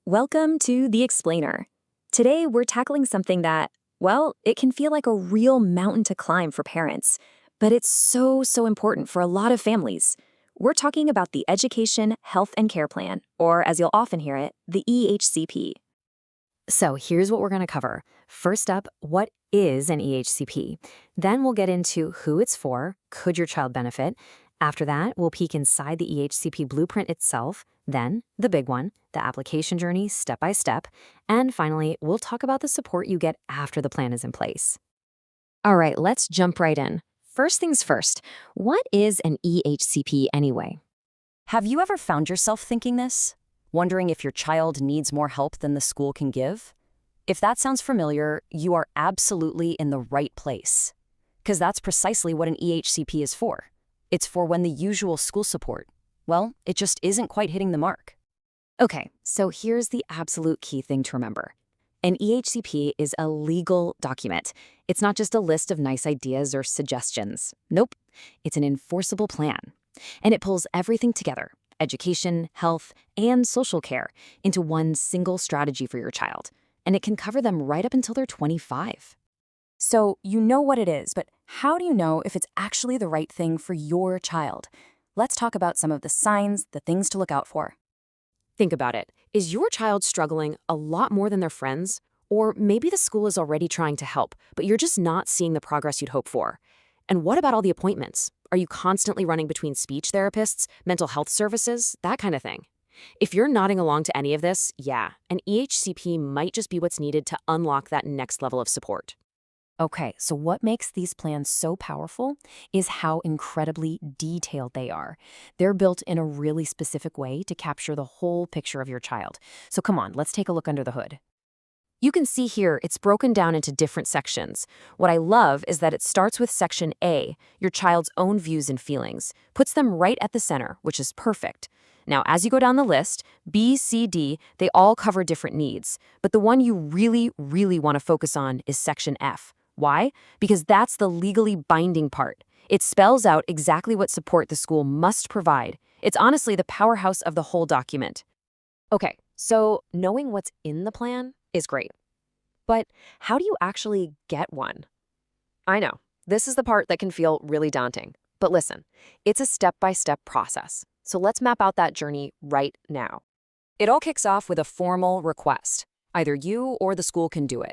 Welcome to The Explainer. Today, we're tackling something that, well, it can feel like a real mountain to climb for parents, but it's so important for a lot of families. We're talking about the Education, Health, and Care Plan, or as you'll often hear it, the EHCP. So here's what we're going to cover. First up, what is an EHCP? Then we'll get into who it's for, could your child benefit? After that, we'll peek inside the EHCP blueprint itself, then the big one, the application journey step by step, and finally, we'll talk about the support you get after the plan is in place. All right, let's jump right in. First things first, what is an EHCP anyway? Have you ever found yourself thinking this? Wondering if your child needs more help than the school can give? If that sounds familiar, you are absolutely in the right place. Because that's precisely what an EHCP is for. It's for when the usual school support, well, it just isn't quite hitting the mark. Okay, so here's the absolute key thing to remember. An EHCP is a legal document. It's not just a list of nice ideas or suggestions. Nope, it's an enforceable plan. And it pulls everything together, education, health, and social care, into one single strategy for your child. And it can cover them right up until they're 25. So you know what it is, but how do you know if it's actually the right thing for your child? Let's talk about some of the signs, the things to look out for. Think about it. Is your child struggling a lot more than their friends? Or maybe the school is already trying to help, but you're just not seeing the progress you'd hope for. And what about all the appointments? Are you constantly running between speech therapists, mental health services, that kind of thing? If you're nodding along to any of this, yeah, an EHCP might just be what's needed to unlock that next level of support. Okay, so what makes these plans so powerful is how incredibly detailed they are. They're built in a really specific way to capture the whole picture of your child. So come on, let's take a look under the hood. You can see here it's broken down into different sections. What I love is that it starts with Section A, your child's own views and feelings, puts them right at the center, which is perfect. Now, as you go down the list, B, C, D, they all cover different needs. But the one you really want to focus on is Section F. Why? Because that's the legally binding part. It spells out exactly what support the school must provide. It's honestly the powerhouse of the whole document. Okay, so knowing what's in the plan is great. But how do you actually get one? I know, this is the part that can feel really daunting. But listen, it's a step-by-step process. So let's map out that journey right now. It all kicks off with a formal request. Either you or the school can do it.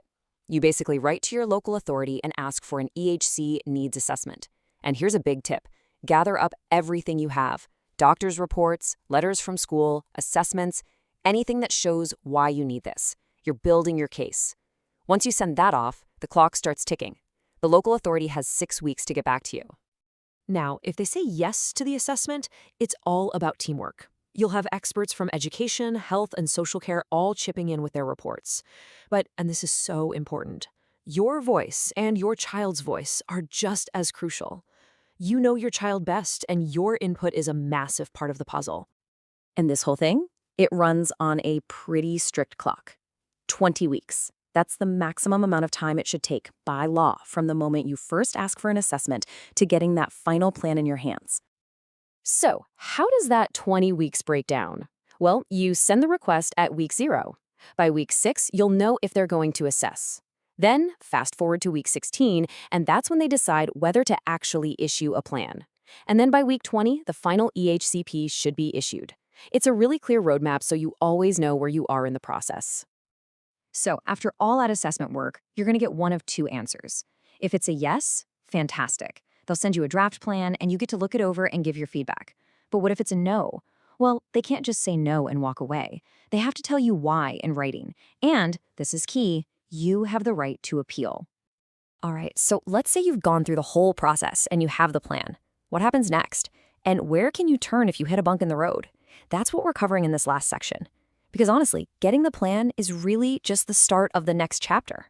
You basically write to your local authority and ask for an EHC needs assessment. And here's a big tip. Gather up everything you have. Doctor's reports, letters from school, assessments, anything that shows why you need this. You're building your case. Once you send that off, the clock starts ticking. The local authority has 6 weeks to get back to you. Now, if they say yes to the assessment, it's all about teamwork. You'll have experts from education, health, and social care all chipping in with their reports. But, and this is so important, your voice and your child's voice are just as crucial. You know your child best, and your input is a massive part of the puzzle. And this whole thing, it runs on a pretty strict clock. 20 weeks. That's the maximum amount of time it should take by law from the moment you first ask for an assessment to getting that final plan in your hands. So, how does that 20 weeks break down? Well, you send the request at week 0. By week 6, you'll know if they're going to assess. Then, fast forward to week 16, and that's when they decide whether to actually issue a plan. And then by week 20, the final EHCP should be issued. It's a really clear roadmap so you always know where you are in the process. So, after all that assessment work, you're going to get one of two answers. If it's a yes, fantastic. They'll send you a draft plan, and you get to look it over and give your feedback. But what if it's a no? Well, they can't just say no and walk away. They have to tell you why in writing. And, this is key, you have the right to appeal. All right, so let's say you've gone through the whole process and you have the plan. What happens next? And where can you turn if you hit a bump in the road? That's what we're covering in this last section. Because honestly, getting the plan is really just the start of the next chapter.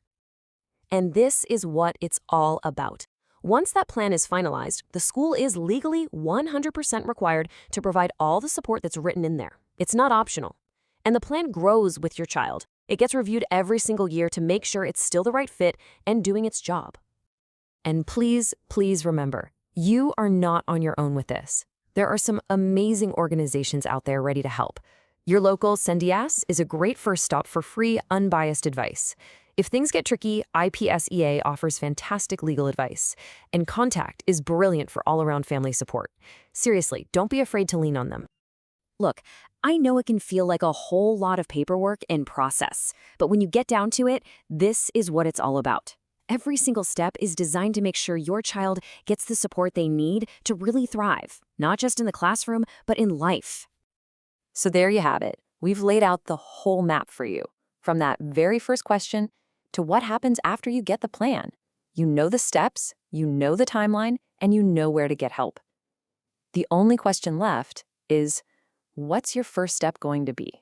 And this is what it's all about. Once that plan is finalized, the school is legally 100% required to provide all the support that's written in there. It's not optional. And the plan grows with your child. It gets reviewed every single year to make sure it's still the right fit and doing its job. And please remember, you are not on your own with this. There are some amazing organizations out there ready to help. Your local CENDIAS is a great first stop for free, unbiased advice. If things get tricky, IPSEA offers fantastic legal advice, and Contact is brilliant for all-around family support. Seriously, don't be afraid to lean on them. Look, I know it can feel like a whole lot of paperwork and process, but when you get down to it, this is what it's all about. Every single step is designed to make sure your child gets the support they need to really thrive, not just in the classroom, but in life. So there you have it. We've laid out the whole map for you, from that very first question to what happens after you get the plan. You know the steps, you know the timeline, and you know where to get help. The only question left is, what's your first step going to be?